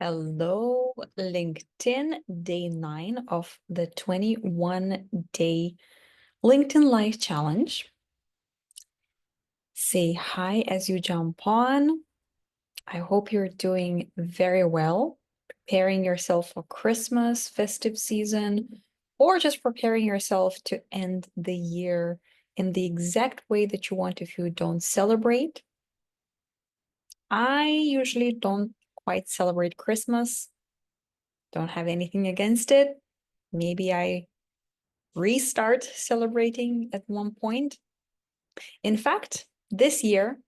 Hello, LinkedIn, day 9 of the 21-day LinkedIn Life Challenge. Say hi as you jump on. I hope you're doing very well, preparing yourself for Christmas, festive season, or just preparing yourself to end the year in the exact way that you want if you don't celebrate. I usually don't quite celebrate Christmas. Don't have anything against it. Maybe I restart celebrating at one point. In fact, this year,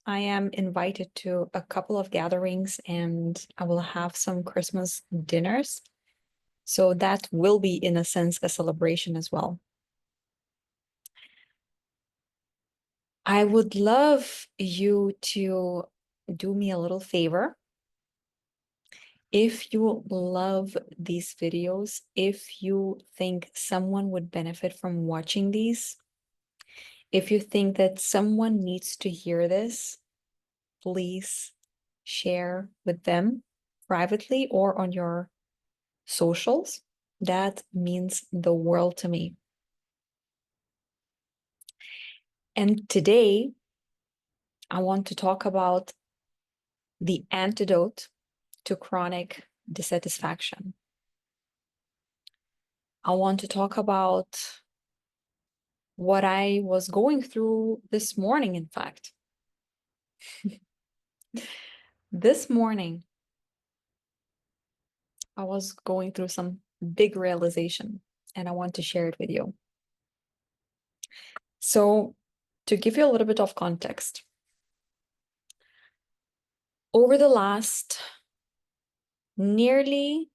I am invited to a couple of gatherings and I will have some Christmas dinners. So that will be, in a sense, a celebration as well. I would love you to do me a little favor. If you love these videos, if you think someone would benefit from watching these, if you think that someone needs to hear this, please share with them privately or on your socials. That means the world to me. And today, I want to talk about the antidote to chronic dissatisfaction. I want to talk about what I was going through this morning, in fact. This morning, I was going through some big realization, and I want to share it with you. So, to give you a little bit of context, over the last nearly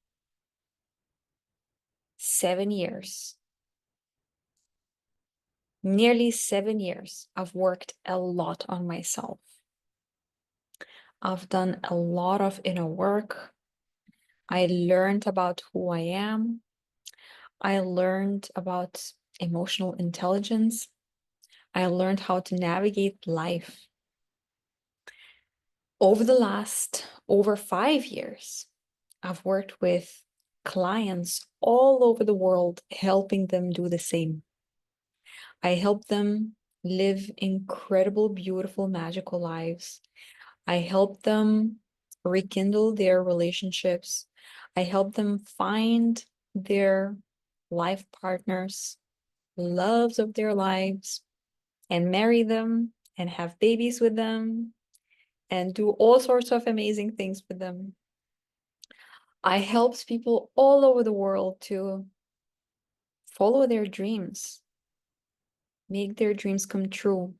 7 years, I've worked a lot on myself. I've done a lot of inner work. I learned about who I am. I learned about emotional intelligence. I learned how to navigate life. Over the last over 5 years, I've worked with clients all over the world, helping them do the same. I help them live incredible, beautiful, magical lives. I help them rekindle their relationships. I help them find their life partners, loves of their lives, and marry them and have babies with them and do all sorts of amazing things with them. I help people all over the world to follow their dreams, make their dreams come true,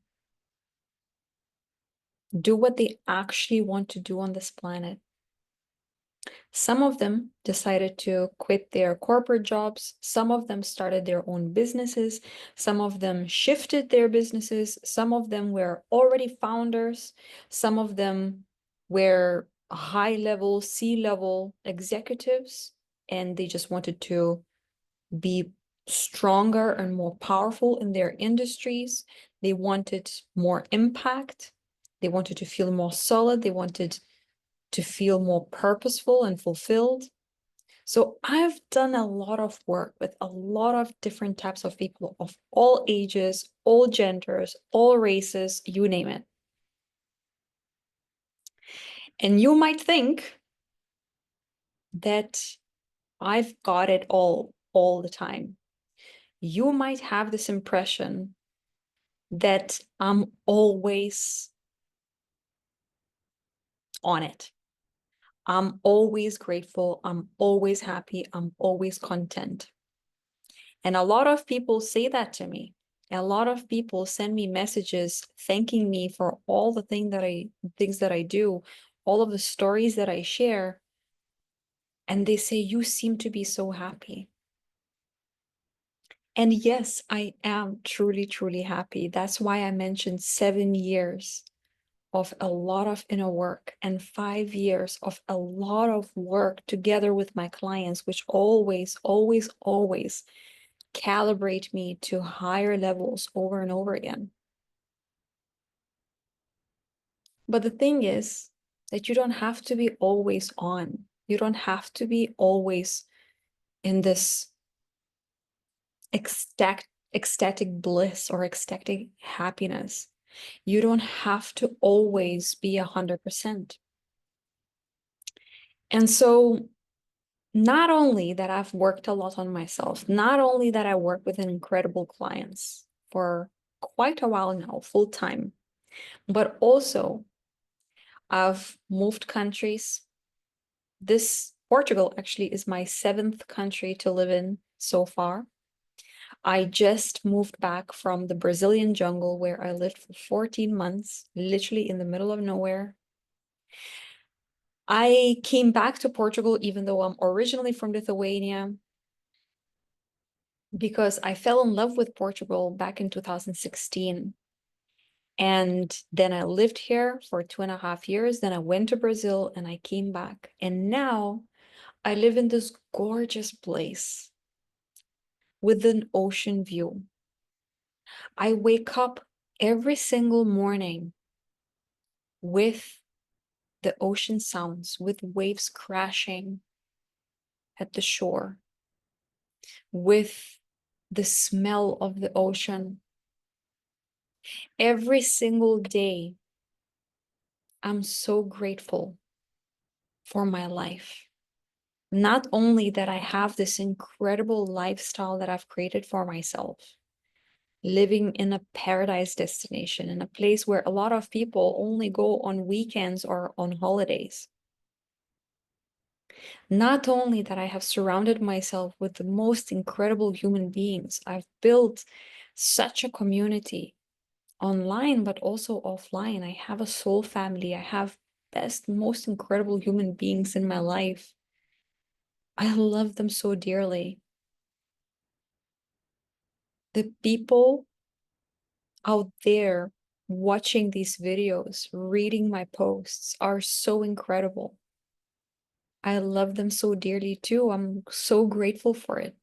do what they actually want to do on this planet. Some of them decided to quit their corporate jobs. Some of them started their own businesses. Some of them shifted their businesses. Some of them were already founders. Some of them were high-level, C-level executives, and they just wanted to be stronger and more powerful in their industries. They wanted more impact. They wanted to feel more solid. They wanted to feel more purposeful and fulfilled. So I've done a lot of work with a lot of different types of people of all ages, all genders, all races, you name it. And you might think that I've got it all the time. You might have this impression that I'm always on it. I'm always grateful. I'm always happy. I'm always content. And a lot of people say that to me. A lot of people send me messages thanking me for all the things that I do, all of the stories that I share. And they say, you seem to be so happy. And yes, I am truly, truly happy. That's why I mentioned 7 years of a lot of inner work and 5 years of a lot of work together with my clients, which always, always, always calibrate me to higher levels over and over again. But the thing is that you don't have to be always on. You don't have to be always in this ecstatic bliss or ecstatic happiness. You don't have to always be 100%. And so not only that I've worked a lot on myself, not only that I work with incredible clients for quite a while now, full time, but also I've moved countries. This Portugal actually is my 7th country to live in so far. I just moved back from the Brazilian jungle where I lived for 14 months, literally in the middle of nowhere. I came back to Portugal, even though I'm originally from Lithuania, because I fell in love with Portugal back in 2016. And then I lived here for 2.5 years. Then I went to Brazil and I came back. And now I live in this gorgeous place with an ocean view. I wake up every single morning with the ocean sounds, with waves crashing at the shore, with the smell of the ocean. Every single day, I'm so grateful for my life. Not only that I have this incredible lifestyle that I've created for myself, living in a paradise destination, in a place where a lot of people only go on weekends or on holidays. Not only that I have surrounded myself with the most incredible human beings, I've built such a community online, but also offline. I have a soul family. I have best, most incredible human beings in my life. I love them so dearly. The people out there watching these videos, reading my posts are so incredible. I love them so dearly too. I'm so grateful for it.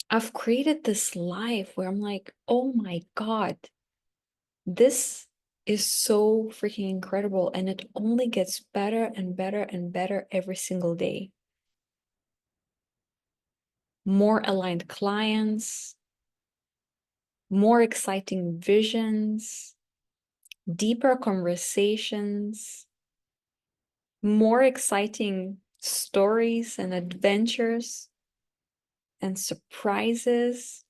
I've created this life where I'm like, oh my God, this is so freaking incredible. And it only gets better and better and better every single day. More aligned clients, more exciting visions, deeper conversations, more exciting stories and adventures and surprises,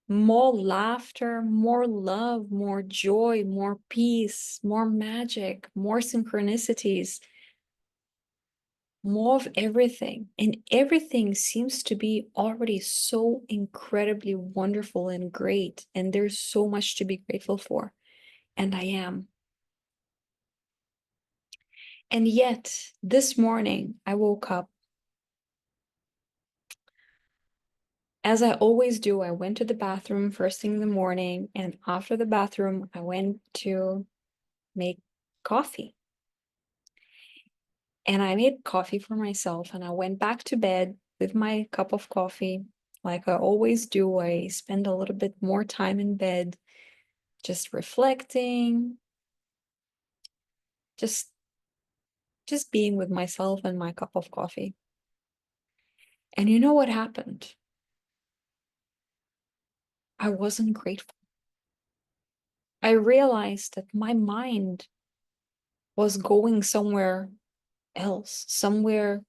more laughter, more love, more joy, more peace, more magic, more synchronicities, more of everything. And everything seems to be already so incredibly wonderful and great. And there's so much to be grateful for. And I am. And yet, this morning, I woke up. As I always do, I went to the bathroom first thing in the morning. And after the bathroom, I went to make coffee. And I made coffee for myself. And I went back to bed with my cup of coffee. Like I always do, I spend a little bit more time in bed, just reflecting, just being with myself and my cup of coffee. And you know what happened? I wasn't grateful. I realized that my mind was going somewhere else, somewhere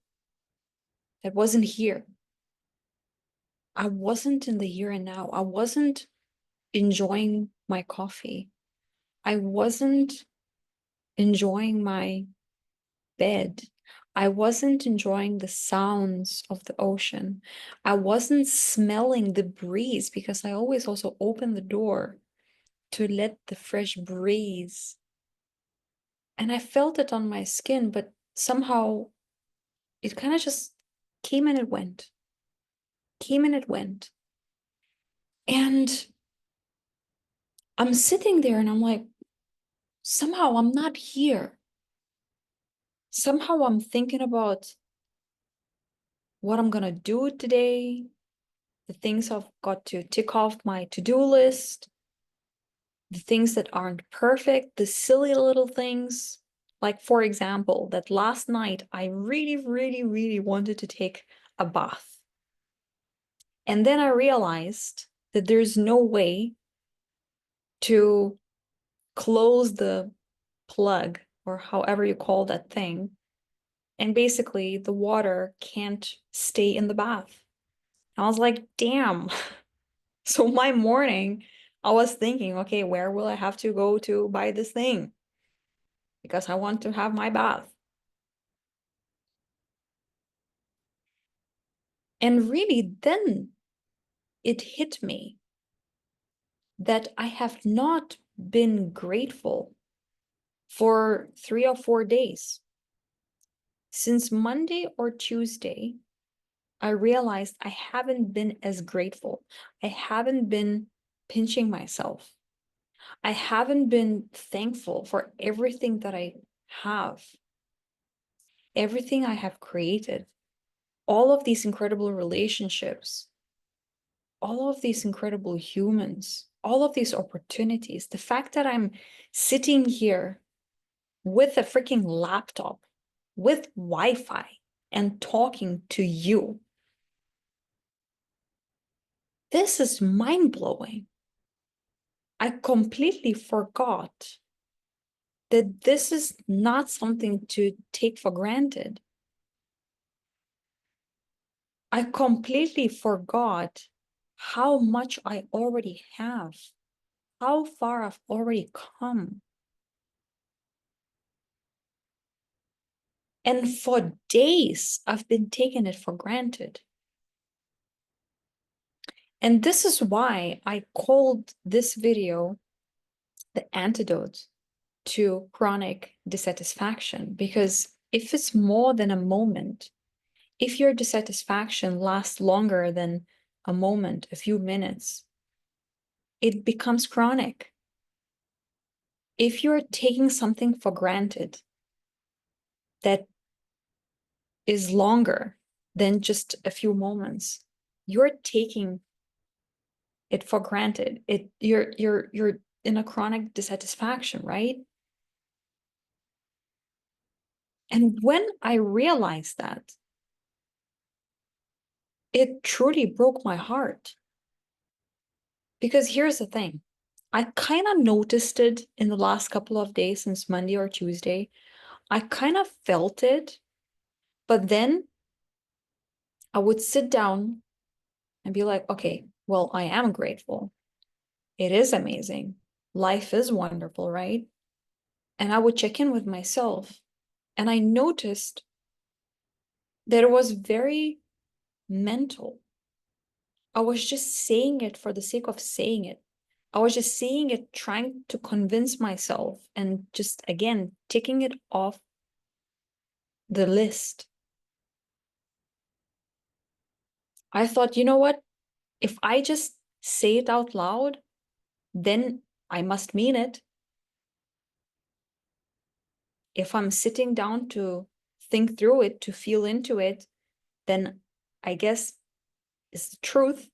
that wasn't here. I wasn't in the here and now. I wasn't enjoying my coffee. I wasn't enjoying my bed. I wasn't enjoying the sounds of the ocean. I wasn't smelling the breeze because I always also open the door to let the fresh breeze. And I felt it on my skin, but somehow it kind of just came and it went, came and it went. And I'm sitting there and I'm like, somehow I'm not here. Somehow I'm thinking about what I'm gonna do today, the things I've got to tick off my to-do list. the things that aren't perfect, the silly little things. Like, for example, that last night I really, really, really wanted to take a bath. And then I realized that there's no way to close the plug or however you call that thing. And basically, the water can't stay in the bath. I was like, damn. So my morning, I was thinking, okay, where will I have to go to buy this thing? Because I want to have my bath. And really, then it hit me that I have not been grateful for 3 or 4 days. Since Monday or Tuesday, I realized I haven't been as grateful. I haven't been pinching myself. I haven't been thankful for everything that I have, everything I have created, all of these incredible relationships, all of these incredible humans, all of these opportunities. The fact that I'm sitting here with a freaking laptop, with Wi-Fi, and talking to you. This is mind-blowing. I completely forgot that this is not something to take for granted. I completely forgot how much I already have, how far I've already come. And for days, I've been taking it for granted. And this is why I called this video the antidote to chronic dissatisfaction. Because if it's more than a moment, if your dissatisfaction lasts longer than a moment, a few minutes, it becomes chronic. If you're taking something for granted that is longer than just a few moments, you're taking it for granted. You're in a chronic dissatisfaction, right? And when I realized that, it truly broke my heart. Because here's the thing. I kind of noticed it in the last couple of days since Monday or Tuesday. I kind of felt it, but then I would sit down and be like, okay, well, I am grateful. It is amazing. Life is wonderful, right? And I would check in with myself. And I noticed that it was very mental. I was just saying it for the sake of saying it. I was just saying it, trying to convince myself and just, again, ticking it off the list. I thought, you know what? If I just say it out loud, then I must mean it. If I'm sitting down to think through it, to feel into it, then I guess it's the truth.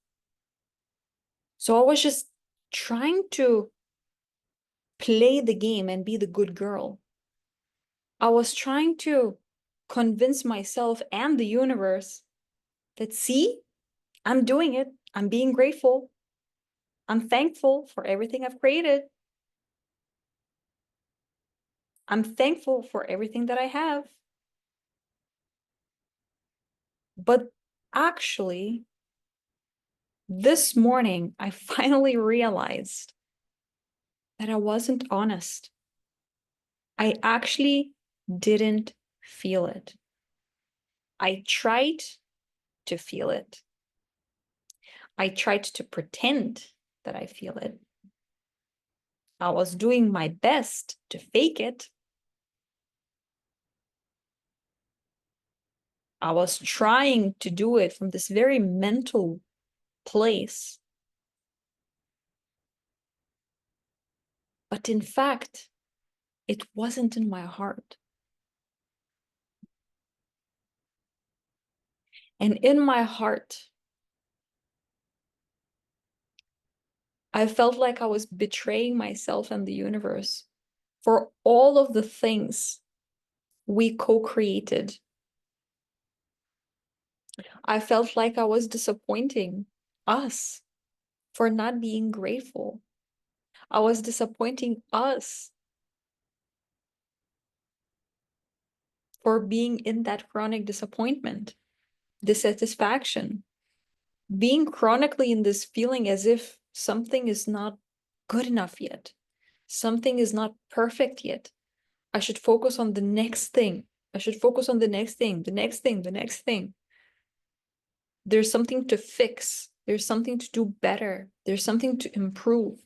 So I was just trying to play the game and be the good girl. I was trying to convince myself and the universe that, see, I'm doing it. I'm being grateful. I'm thankful for everything I've created. I'm thankful for everything that I have. But actually, this morning, I finally realized that I wasn't honest. I actually didn't feel it. I tried to feel it. I tried to pretend that I feel it. I was doing my best to fake it. I was trying to do it from this very mental place. But in fact, it wasn't in my heart. And in my heart, I felt like I was betraying myself and the universe for all of the things we co-created. I felt like I was disappointing us for not being grateful. I was disappointing us for being in that chronic disappointment, dissatisfaction, being chronically in this feeling as if something is not good enough yet, something is not perfect yet. I should focus on the next thing. I should focus on the next thing, the next thing, the next thing. There's something to fix. There's something to do better. There's something to improve.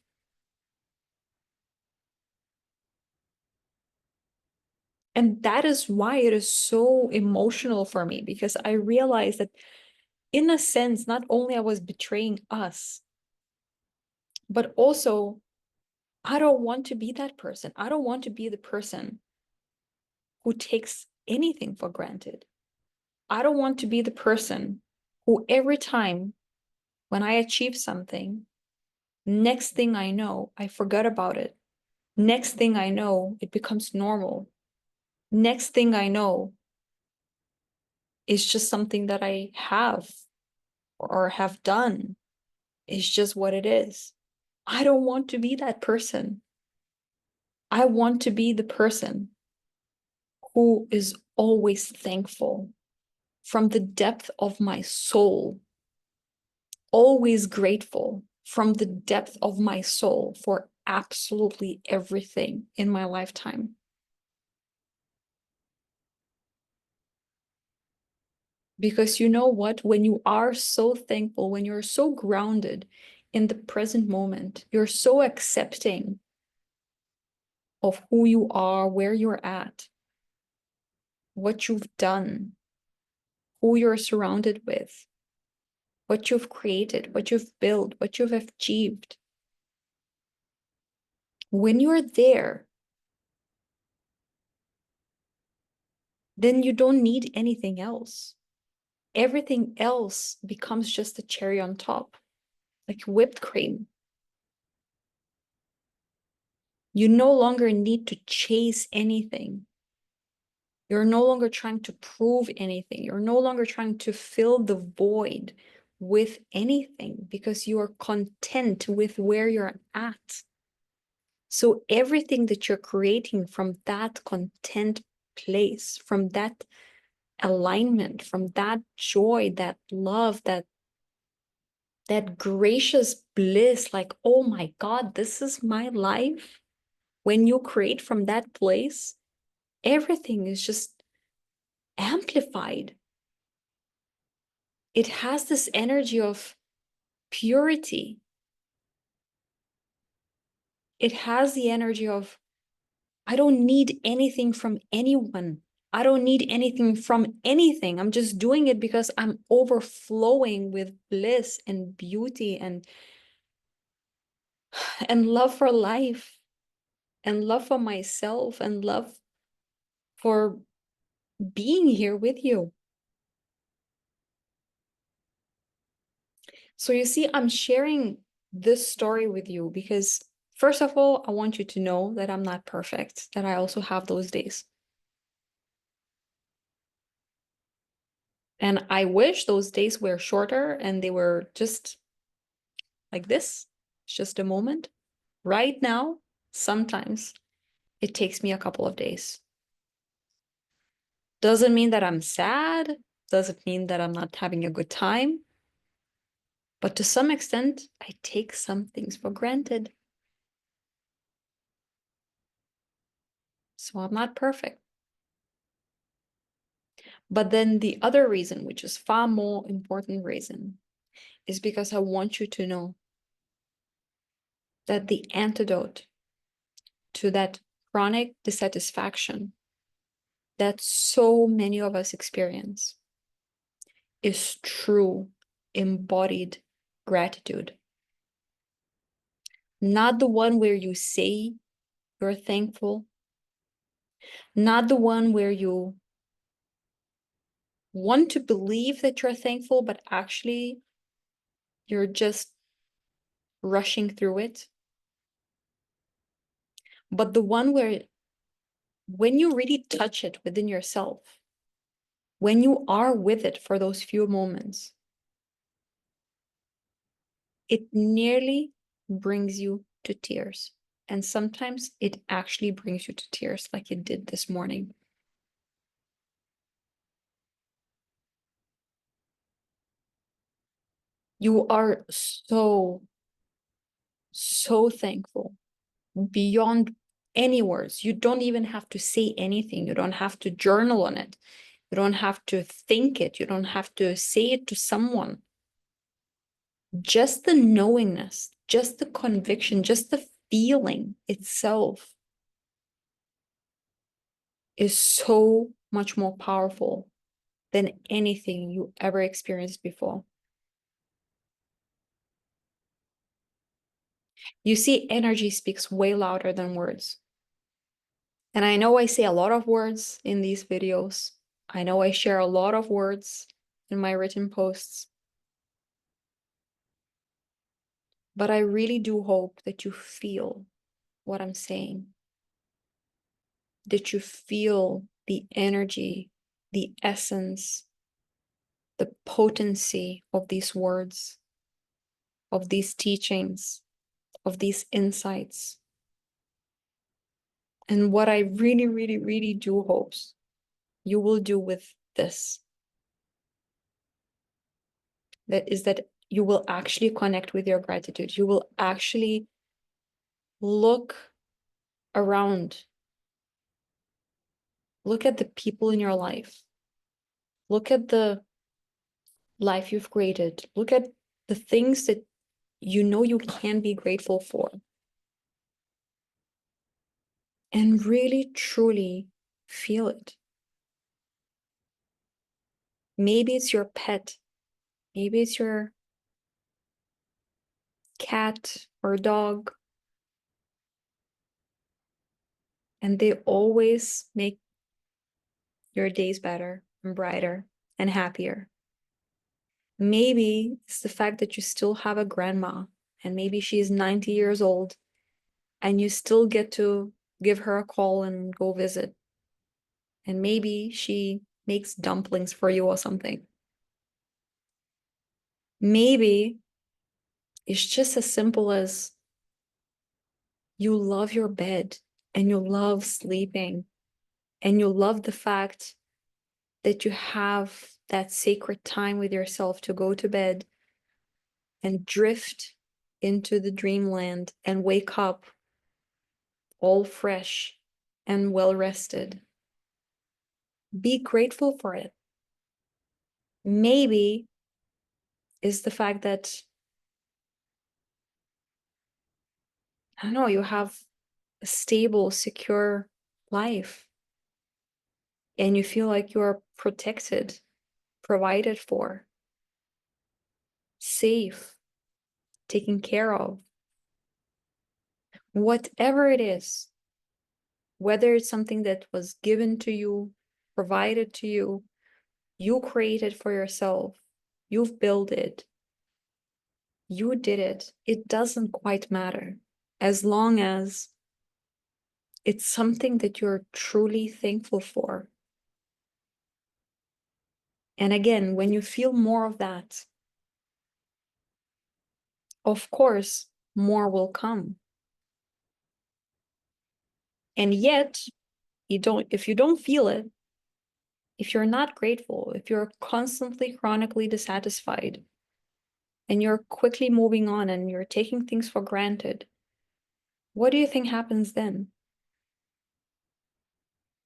And that is why it is so emotional for me, because I realized that in a sense, not only I was betraying us, but also I don't want to be that person. I don't want to be the person who takes anything for granted. I don't want to be the person who every time when I achieve something, next thing I know, I forgot about it. Next thing I know, it becomes normal. Next thing I know, it's just something that I have or have done. It's just what it is. I don't want to be that person. I want to be the person who is always thankful from the depth of my soul, always grateful from the depth of my soul for absolutely everything in my lifetime. Because you know what? When you are so thankful, when you're so grounded in the present moment, you're so accepting of who you are, where you're at, what you've done, who you're surrounded with, what you've created, what you've built, what you've achieved. When you're there, then you don't need anything else. Everything else becomes just a cherry on top, like whipped cream. You no longer need to chase anything. You're no longer trying to prove anything. You're no longer trying to fill the void with anything because you are content with where you're at. So everything that you're creating from that content place, from that alignment, from that joy, that love, that gracious bliss, like, oh my God, this is my life. When you create from that place, everything is just amplified. It has this energy of purity. It has the energy of, I don't need anything from anyone. I don't need anything from anything. I'm just doing it because I'm overflowing with bliss and beauty and love for life and love for myself and love for being here with you. So you see, I'm sharing this story with you because first of all, I want you to know that I'm not perfect, that I also have those days. And I wish those days were shorter and they were just like this. It's just a moment. Right now, sometimes it takes me a couple of days. Doesn't mean that I'm sad. Doesn't mean that I'm not having a good time. But to some extent, I take some things for granted. So I'm not perfect. But then the other reason, which is far more important reason, is because I want you to know that the antidote to that chronic dissatisfaction that so many of us experience is true embodied gratitude. Not the one where you say you're thankful, not the one where you want to believe that you're thankful, but actually you're just rushing through it, but the one where when you really touch it within yourself, when you are with it for those few moments, it nearly brings you to tears. And sometimes it actually brings you to tears, like it did this morning. You are so, so thankful beyond any words. You don't even have to say anything. You don't have to journal on it. You don't have to think it. You don't have to say it to someone. Just the knowingness, just the conviction, just the feeling itself is so much more powerful than anything you ever experienced before. You see, energy speaks way louder than words. And I know I say a lot of words in these videos. I know I share a lot of words in my written posts. But I really do hope that you feel what I'm saying, that you feel the energy, the essence, the potency of these words, of these teachings, of these insights. And what I really, really, really do hope you will do with this, that is that you will actually connect with your gratitude. You will actually look around. Look at the people in your life. Look at the life you've created. Look at the things that you know you can be grateful for. And really, truly feel it. Maybe it's your pet. Maybe it's your cat or dog. And they always make your days better and brighter and happier. Maybe it's the fact that you still have a grandma and maybe she's 90 years old and you still get to give her a call and go visit. And maybe she makes dumplings for you or something. Maybe it's just as simple as you love your bed and you love sleeping and you love the fact that you have that sacred time with yourself to go to bed and drift into the dreamland and wake up all fresh and well rested. Be grateful for it. Maybe is the fact that, I don't know, you have a stable, secure life and you feel like you are protected, provided for, safe, taken care of. Whatever it is, whether it's something that was given to you, provided to you, you created for yourself, you've built it, you did it, it doesn't quite matter. As long as it's something that you're truly thankful for. And again, when you feel more of that, of course, more will come. And yet, if you don't feel it, if you're not grateful, if you're constantly chronically dissatisfied, and you're quickly moving on and you're taking things for granted, what do you think happens then?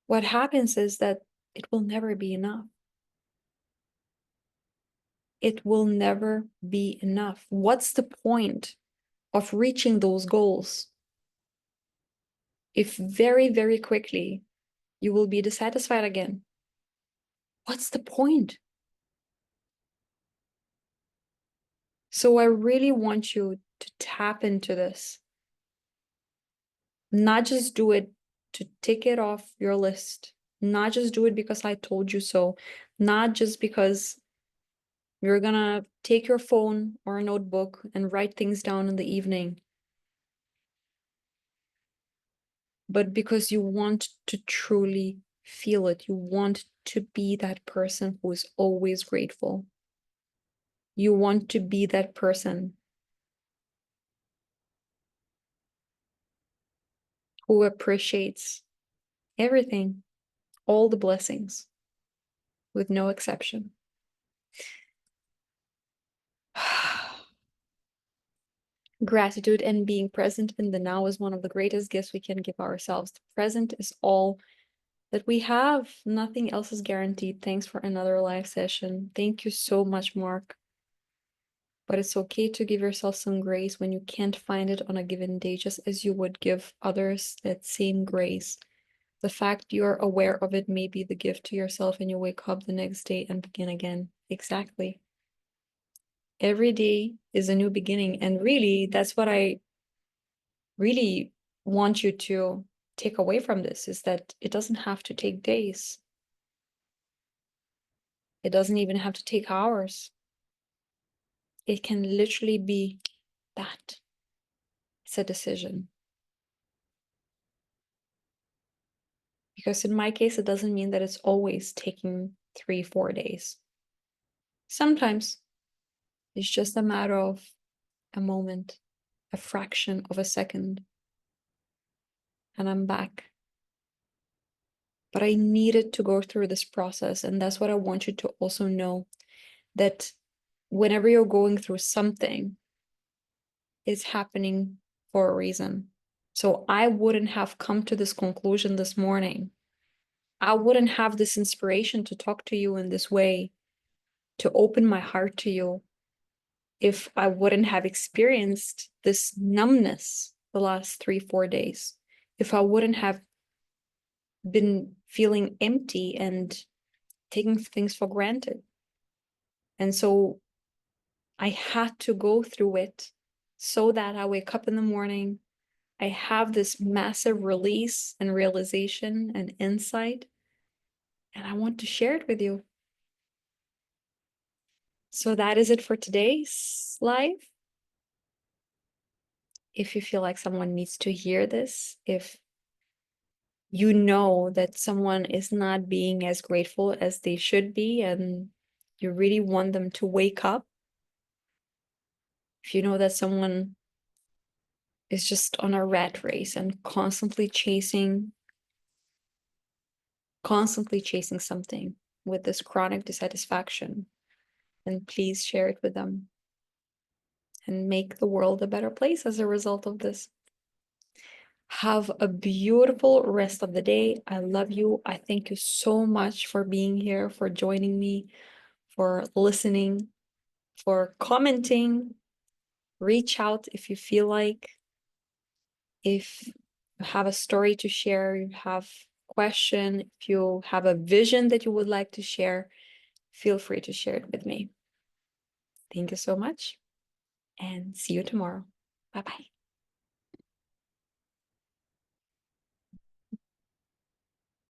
What happens is that it will never be enough. It will never be enough. What's the point of reaching those goals if very, very quickly you will be dissatisfied again? What's the point? So I really want you to tap into this. Not just do it to tick it off your list. Not just do it because I told you so. Not just because You're gonna take your phone or a notebook and write things down in the evening. But because you want to truly feel it, you want to be that person who is always grateful. You want to be that person who appreciates everything, all the blessings, with no exception. Gratitude and being present in the now is one of the greatest gifts we can give ourselves. The present is all that we have. Nothing else is guaranteed. Thanks for another live session. Thank you so much, Mark. But it's okay to give yourself some grace when you can't find it on a given day, just as you would give others that same grace. The fact you're aware of it may be the gift to yourself, and you wake up the next day and begin again. Exactly. Every day is a new beginning. And really, that's what I really want you to take away from this, is that it doesn't have to take days. It doesn't even have to take hours. It can literally be that. It's a decision. Because in my case, it doesn't mean that it's always taking 3-4 days. Sometimes it's just a matter of a moment, a fraction of a second, and I'm back. But I needed to go through this process, and that's what I want you to also know, that whenever you're going through something, it's happening for a reason. So I wouldn't have come to this conclusion this morning. I wouldn't have this inspiration to talk to you in this way, to open my heart to you, if I wouldn't have experienced this numbness the last 3-4 days, if I wouldn't have been feeling empty and taking things for granted. And so I had to go through it so that I wake up in the morning, I have this massive release and realization and insight, and I want to share it with you. So that is it for today's live. If you feel like someone needs to hear this, if you know that someone is not being as grateful as they should be, and you really want them to wake up, if you know that someone is just on a rat race and constantly chasing something with this chronic dissatisfaction, then please share it with them and make the world a better place as a result of this. Have a beautiful rest of the day. I love you. I thank you so much for being here, for joining me, for listening, for commenting. Reach out if you feel like. If you have a story to share, you have a question, if you have a vision that you would like to share, feel free to share it with me. Thank you so much, and see you tomorrow. Bye-bye.